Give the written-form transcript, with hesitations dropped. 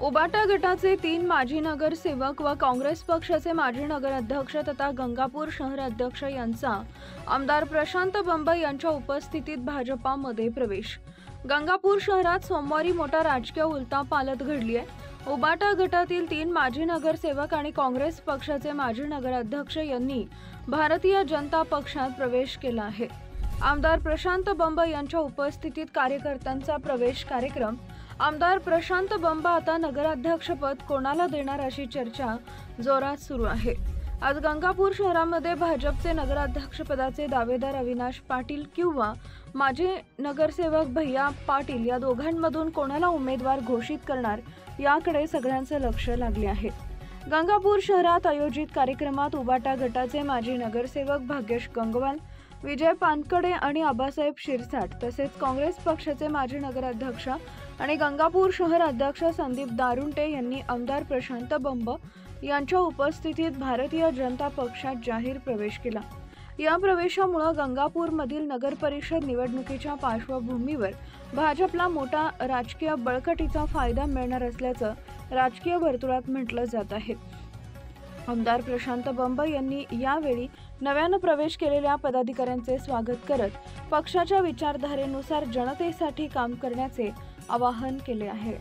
उबाटा गटाचे 3 माजी नगरसेवक व काँग्रेस पक्षाचे माजी नगराध्यक्ष तथा गंगापूर शहर अध्यक्ष यांचा आमदार प्रशांत बंब यांच्या उपस्थितीत भाजपामध्ये प्रवेश। गंगापूर शहरात सोमवारी मोठा राजकीय उलथापालथ घडली आहे। उबाटा गटातील 3 माजी नगरसेवक आणि काँग्रेस पक्षाचे माजी नगराध्यक्ष यांनी भारतीय जनता पक्षात प्रवेश केला आहे। आमदार प्रशांत बंब यांच्या उपस्थितीत कार्यकर्त्यांचा प्रवेश कार्यक्रम। आमदार प्रशांत बंब आता नगराध्यक्षपद कोणाला देणार अशी चर्चा जोरात सुरू आहे। आज गंगापूर शहरामध्ये भाजपचे नगराध्यक्षपदाचे दावेदार अविनाश पाटील किंवा माजी नगरसेवक भैया पाटील या दोघांमधून कोणाला उमेदवार घोषित करणार याकडे सगळ्यांचे लक्ष लागले आहे। गंगापूर शहरात आयोजित कार्यक्रमात उबाटा गटाचे माजी नगरसेवक भाग्येश गंगवाल, विजय पानकडे आणि आबासाहेब शिरसाट तसेच काँग्रेस पक्षाचे माजी नगराध्यक्ष आणि गंगापूर शहर अध्यक्ष संदीप दारुंटे यांनी आमदार प्रशांत बंब यांच्या उपस्थितीत भारतीय जनता पक्षात जाहीर प्रवेश केला। या प्रवेशामुळे गंगापूरमधील नगर परिषद निवडणुकीच्या पार्श्वभूमीवर भाजपला मोठा राजकीय बळकटीचा फायदा मिळणार असल्याचं राजकीय वर्तुळात म्हटलं जात आहे। आमदार प्रशांत बंब यांनी यावेळी नव्यानं प्रवेश केलेल्या पदाधिकाऱ्यांचे स्वागत करत पक्षाच्या विचारधारेनुसार जनतेसाठी काम करण्याचे आवाहन केले आहे।